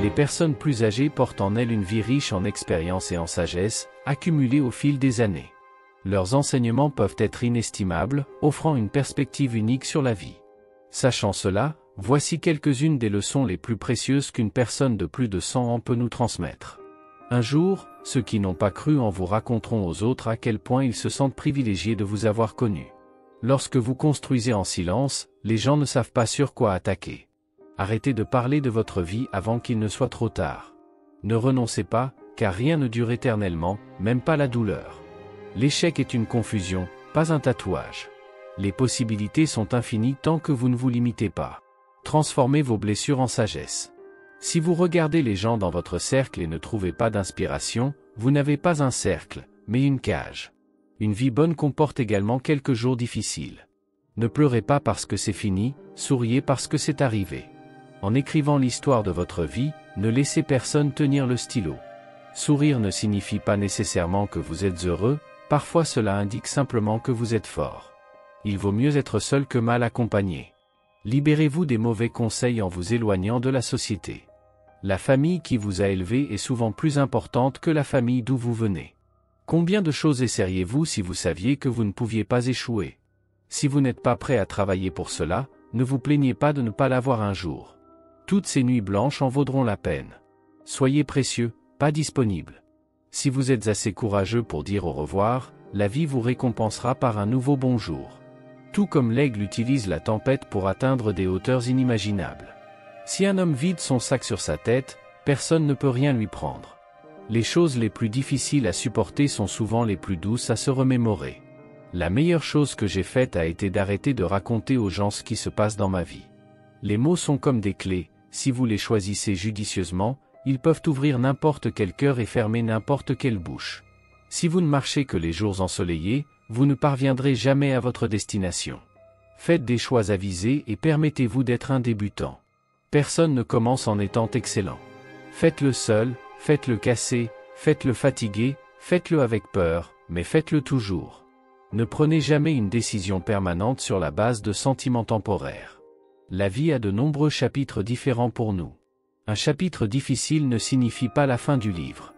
Les personnes plus âgées portent en elles une vie riche en expérience et en sagesse, accumulée au fil des années. Leurs enseignements peuvent être inestimables, offrant une perspective unique sur la vie. Sachant cela, voici quelques-unes des leçons les plus précieuses qu'une personne de plus de 100 ans peut nous transmettre. Un jour, ceux qui n'ont pas cru en vous raconteront aux autres à quel point ils se sentent privilégiés de vous avoir connu. Lorsque vous construisez en silence, les gens ne savent pas sur quoi attaquer. Arrêtez de parler de votre vie avant qu'il ne soit trop tard. Ne renoncez pas, car rien ne dure éternellement, même pas la douleur. L'échec est une confusion, pas un tatouage. Les possibilités sont infinies tant que vous ne vous limitez pas. Transformez vos blessures en sagesse. Si vous regardez les gens dans votre cercle et ne trouvez pas d'inspiration, vous n'avez pas un cercle, mais une cage. Une vie bonne comporte également quelques jours difficiles. Ne pleurez pas parce que c'est fini, souriez parce que c'est arrivé. En écrivant l'histoire de votre vie, ne laissez personne tenir le stylo. Sourire ne signifie pas nécessairement que vous êtes heureux, parfois cela indique simplement que vous êtes fort. Il vaut mieux être seul que mal accompagné. Libérez-vous des mauvais conseils en vous éloignant de la société. La famille qui vous a élevé est souvent plus importante que la famille d'où vous venez. Combien de choses essayeriez-vous si vous saviez que vous ne pouviez pas échouer? Si vous n'êtes pas prêt à travailler pour cela, ne vous plaignez pas de ne pas l'avoir un jour. Toutes ces nuits blanches en vaudront la peine. Soyez précieux, pas disponible. Si vous êtes assez courageux pour dire au revoir, la vie vous récompensera par un nouveau bonjour. Tout comme l'aigle utilise la tempête pour atteindre des hauteurs inimaginables. Si un homme vide son sac sur sa tête, personne ne peut rien lui prendre. Les choses les plus difficiles à supporter sont souvent les plus douces à se remémorer. La meilleure chose que j'ai faite a été d'arrêter de raconter aux gens ce qui se passe dans ma vie. Les mots sont comme des clés, si vous les choisissez judicieusement, ils peuvent ouvrir n'importe quel cœur et fermer n'importe quelle bouche. Si vous ne marchez que les jours ensoleillés, vous ne parviendrez jamais à votre destination. Faites des choix avisés et permettez-vous d'être un débutant. Personne ne commence en étant excellent. Faites-le seul, faites-le cassé, faites-le fatigué, faites-le avec peur, mais faites-le toujours. Ne prenez jamais une décision permanente sur la base de sentiments temporaires. La vie a de nombreux chapitres différents pour nous. Un chapitre difficile ne signifie pas la fin du livre.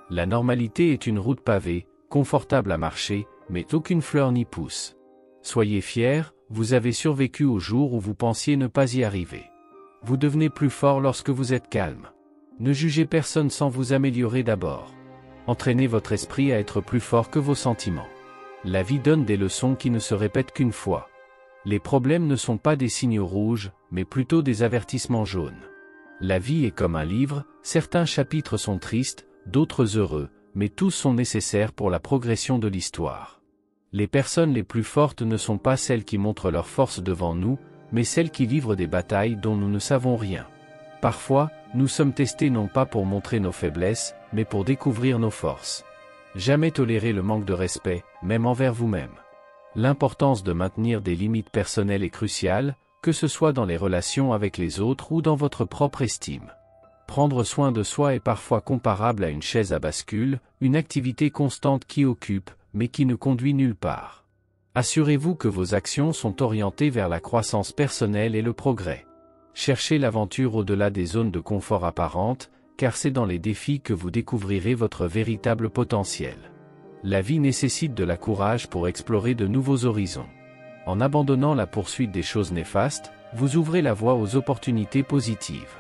La normalité est une route pavée, confortable à marcher, mais aucune fleur n'y pousse. Soyez fiers, vous avez survécu au jour où vous pensiez ne pas y arriver. Vous devenez plus fort lorsque vous êtes calme. Ne jugez personne sans vous améliorer d'abord. Entraînez votre esprit à être plus fort que vos sentiments. La vie donne des leçons qui ne se répètent qu'une fois. Les problèmes ne sont pas des signaux rouges, mais plutôt des avertissements jaunes. La vie est comme un livre, certains chapitres sont tristes, d'autres heureux, mais tous sont nécessaires pour la progression de l'histoire. Les personnes les plus fortes ne sont pas celles qui montrent leur force devant nous, mais celles qui livrent des batailles dont nous ne savons rien. Parfois, nous sommes testés non pas pour montrer nos faiblesses, mais pour découvrir nos forces. Jamais tolérer le manque de respect, même envers vous-même. L'importance de maintenir des limites personnelles est cruciale, que ce soit dans les relations avec les autres ou dans votre propre estime. Prendre soin de soi est parfois comparable à une chaise à bascule, une activité constante qui occupe, mais qui ne conduit nulle part. Assurez-vous que vos actions sont orientées vers la croissance personnelle et le progrès. Cherchez l'aventure au-delà des zones de confort apparentes, car c'est dans les défis que vous découvrirez votre véritable potentiel. La vie nécessite de la courage pour explorer de nouveaux horizons. En abandonnant la poursuite des choses néfastes, vous ouvrez la voie aux opportunités positives.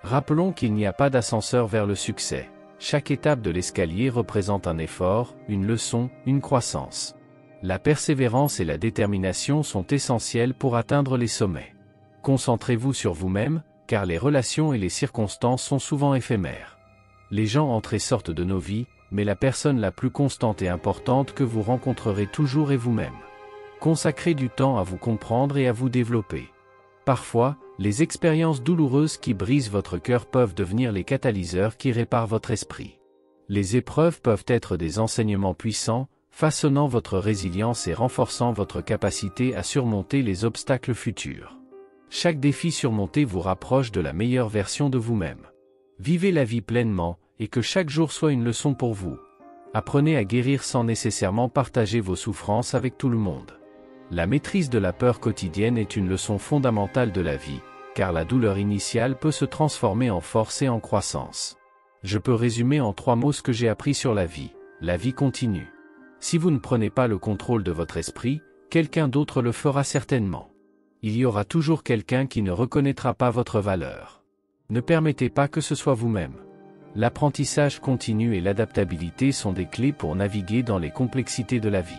Rappelons qu'il n'y a pas d'ascenseur vers le succès. Chaque étape de l'escalier représente un effort, une leçon, une croissance. La persévérance et la détermination sont essentielles pour atteindre les sommets. Concentrez-vous sur vous-même, car les relations et les circonstances sont souvent éphémères. Les gens entrent et sortent de nos vies, mais la personne la plus constante et importante que vous rencontrerez toujours est vous-même. Consacrez du temps à vous comprendre et à vous développer. Parfois, les expériences douloureuses qui brisent votre cœur peuvent devenir les catalyseurs qui réparent votre esprit. Les épreuves peuvent être des enseignements puissants, façonnant votre résilience et renforçant votre capacité à surmonter les obstacles futurs. Chaque défi surmonté vous rapproche de la meilleure version de vous-même. Vivez la vie pleinement, et que chaque jour soit une leçon pour vous. Apprenez à guérir sans nécessairement partager vos souffrances avec tout le monde. La maîtrise de la peur quotidienne est une leçon fondamentale de la vie, car la douleur initiale peut se transformer en force et en croissance. Je peux résumer en 3 mots ce que j'ai appris sur la vie continue. Si vous ne prenez pas le contrôle de votre esprit, quelqu'un d'autre le fera certainement. Il y aura toujours quelqu'un qui ne reconnaîtra pas votre valeur. Ne permettez pas que ce soit vous-même. L'apprentissage continu et l'adaptabilité sont des clés pour naviguer dans les complexités de la vie.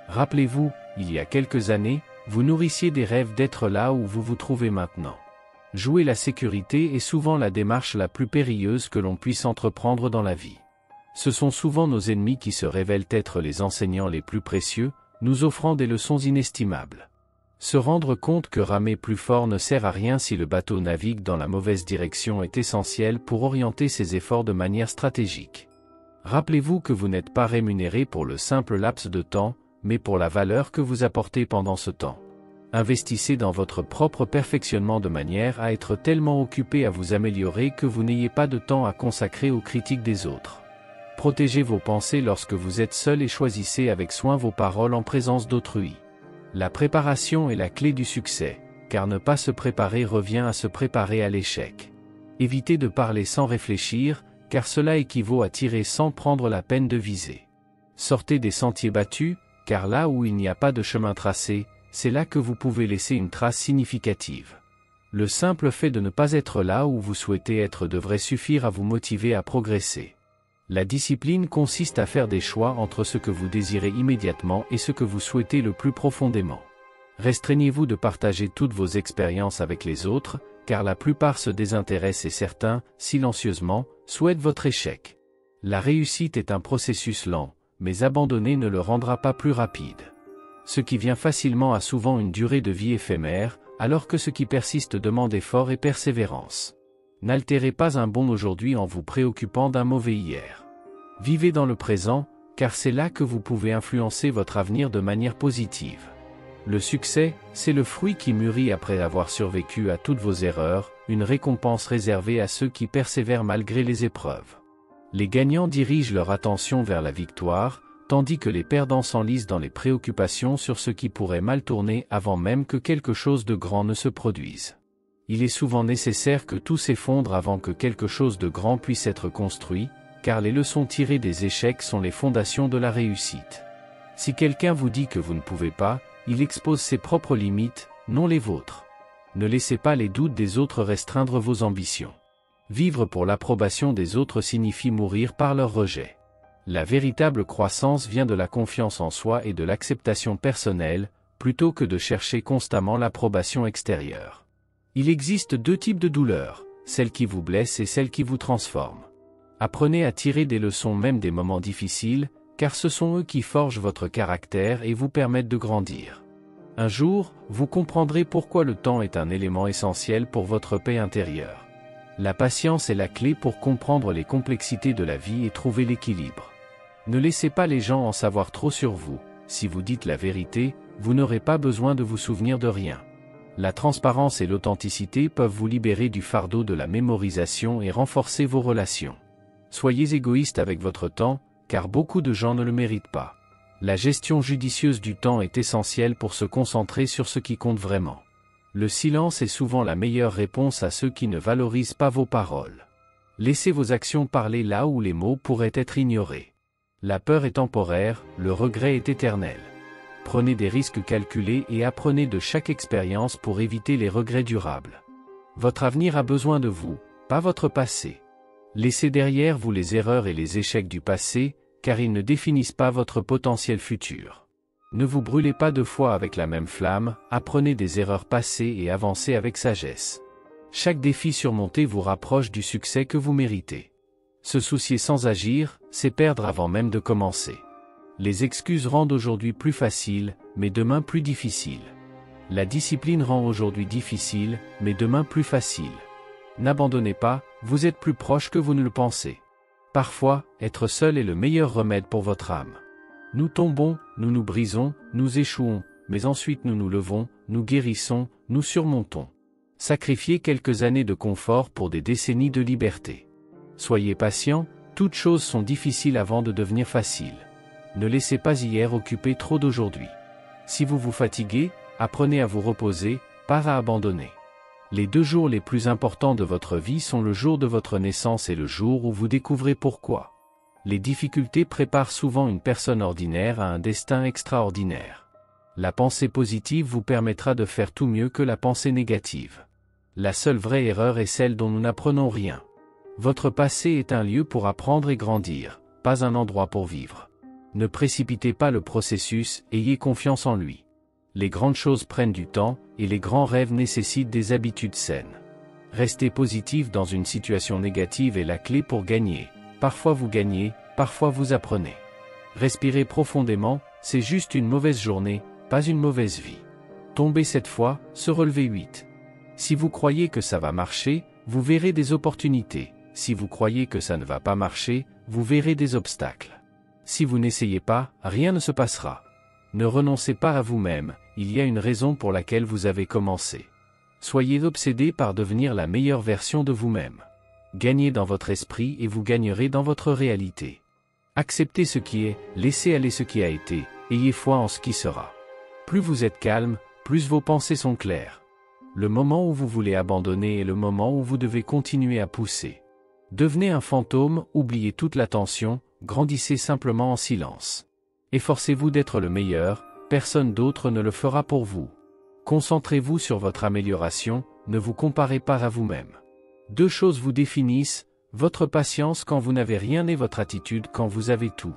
Rappelez-vous, il y a quelques années, vous nourrissiez des rêves d'être là où vous vous trouvez maintenant. Jouer la sécurité est souvent la démarche la plus périlleuse que l'on puisse entreprendre dans la vie. Ce sont souvent nos ennemis qui se révèlent être les enseignants les plus précieux, nous offrant des leçons inestimables. Se rendre compte que ramer plus fort ne sert à rien si le bateau navigue dans la mauvaise direction est essentiel pour orienter ses efforts de manière stratégique. Rappelez-vous que vous n'êtes pas rémunéré pour le simple laps de temps, mais pour la valeur que vous apportez pendant ce temps. Investissez dans votre propre perfectionnement de manière à être tellement occupé à vous améliorer que vous n'ayez pas de temps à consacrer aux critiques des autres. Protégez vos pensées lorsque vous êtes seul et choisissez avec soin vos paroles en présence d'autrui. La préparation est la clé du succès, car ne pas se préparer revient à se préparer à l'échec. Évitez de parler sans réfléchir, car cela équivaut à tirer sans prendre la peine de viser. Sortez des sentiers battus, car là où il n'y a pas de chemin tracé, c'est là que vous pouvez laisser une trace significative. Le simple fait de ne pas être là où vous souhaitez être devrait suffire à vous motiver à progresser. La discipline consiste à faire des choix entre ce que vous désirez immédiatement et ce que vous souhaitez le plus profondément. Restreignez-vous de partager toutes vos expériences avec les autres, car la plupart se désintéressent et certains, silencieusement, souhaitent votre échec. La réussite est un processus lent, mais abandonner ne le rendra pas plus rapide. Ce qui vient facilement a souvent une durée de vie éphémère, alors que ce qui persiste demande effort et persévérance. N'altérez pas un bon aujourd'hui en vous préoccupant d'un mauvais hier. Vivez dans le présent, car c'est là que vous pouvez influencer votre avenir de manière positive. Le succès, c'est le fruit qui mûrit après avoir survécu à toutes vos erreurs, une récompense réservée à ceux qui persévèrent malgré les épreuves. Les gagnants dirigent leur attention vers la victoire, tandis que les perdants s'enlisent dans les préoccupations sur ce qui pourrait mal tourner avant même que quelque chose de grand ne se produise. Il est souvent nécessaire que tout s'effondre avant que quelque chose de grand puisse être construit, car les leçons tirées des échecs sont les fondations de la réussite. Si quelqu'un vous dit que vous ne pouvez pas, il expose ses propres limites, non les vôtres. Ne laissez pas les doutes des autres restreindre vos ambitions. Vivre pour l'approbation des autres signifie mourir par leur rejet. La véritable croissance vient de la confiance en soi et de l'acceptation personnelle, plutôt que de chercher constamment l'approbation extérieure. Il existe 2 types de douleurs, celles qui vous blessent et celles qui vous transforment. Apprenez à tirer des leçons même des moments difficiles, car ce sont eux qui forgent votre caractère et vous permettent de grandir. Un jour, vous comprendrez pourquoi le temps est un élément essentiel pour votre paix intérieure. La patience est la clé pour comprendre les complexités de la vie et trouver l'équilibre. Ne laissez pas les gens en savoir trop sur vous. Si vous dites la vérité, vous n'aurez pas besoin de vous souvenir de rien. La transparence et l'authenticité peuvent vous libérer du fardeau de la mémorisation et renforcer vos relations. Soyez égoïste avec votre temps, car beaucoup de gens ne le méritent pas. La gestion judicieuse du temps est essentielle pour se concentrer sur ce qui compte vraiment. Le silence est souvent la meilleure réponse à ceux qui ne valorisent pas vos paroles. Laissez vos actions parler là où les mots pourraient être ignorés. La peur est temporaire, le regret est éternel. Prenez des risques calculés et apprenez de chaque expérience pour éviter les regrets durables. Votre avenir a besoin de vous, pas votre passé. Laissez derrière vous les erreurs et les échecs du passé, car ils ne définissent pas votre potentiel futur. Ne vous brûlez pas 2 fois avec la même flamme, apprenez des erreurs passées et avancez avec sagesse. Chaque défi surmonté vous rapproche du succès que vous méritez. Se soucier sans agir, c'est perdre avant même de commencer. Les excuses rendent aujourd'hui plus facile, mais demain plus difficile. La discipline rend aujourd'hui difficile, mais demain plus facile. N'abandonnez pas, vous êtes plus proche que vous ne le pensez. Parfois, être seul est le meilleur remède pour votre âme. Nous tombons, nous nous brisons, nous échouons, mais ensuite nous nous levons, nous guérissons, nous surmontons. Sacrifiez quelques années de confort pour des décennies de liberté. Soyez patient, toutes choses sont difficiles avant de devenir faciles. Ne laissez pas hier occuper trop d'aujourd'hui. Si vous vous fatiguez, apprenez à vous reposer, pas à abandonner. Les 2 jours les plus importants de votre vie sont le jour de votre naissance et le jour où vous découvrez pourquoi. Les difficultés préparent souvent une personne ordinaire à un destin extraordinaire. La pensée positive vous permettra de faire tout mieux que la pensée négative. La seule vraie erreur est celle dont nous n'apprenons rien. Votre passé est un lieu pour apprendre et grandir, pas un endroit pour vivre. Ne précipitez pas le processus, ayez confiance en lui. Les grandes choses prennent du temps, et les grands rêves nécessitent des habitudes saines. Rester positif dans une situation négative est la clé pour gagner. Parfois vous gagnez, parfois vous apprenez. Respirez profondément, c'est juste une mauvaise journée, pas une mauvaise vie. Tomber 7 fois, se relever 8. Si vous croyez que ça va marcher, vous verrez des opportunités. Si vous croyez que ça ne va pas marcher, vous verrez des obstacles. Si vous n'essayez pas, rien ne se passera. Ne renoncez pas à vous-même, il y a une raison pour laquelle vous avez commencé. Soyez obsédé par devenir la meilleure version de vous-même. Gagnez dans votre esprit et vous gagnerez dans votre réalité. Acceptez ce qui est, laissez aller ce qui a été, ayez foi en ce qui sera. Plus vous êtes calme, plus vos pensées sont claires. Le moment où vous voulez abandonner est le moment où vous devez continuer à pousser. Devenez un fantôme, oubliez toute l'attention, grandissez simplement en silence. Efforcez-vous d'être le meilleur, personne d'autre ne le fera pour vous. Concentrez-vous sur votre amélioration, ne vous comparez pas à vous-même. 2 choses vous définissent, votre patience quand vous n'avez rien et votre attitude quand vous avez tout.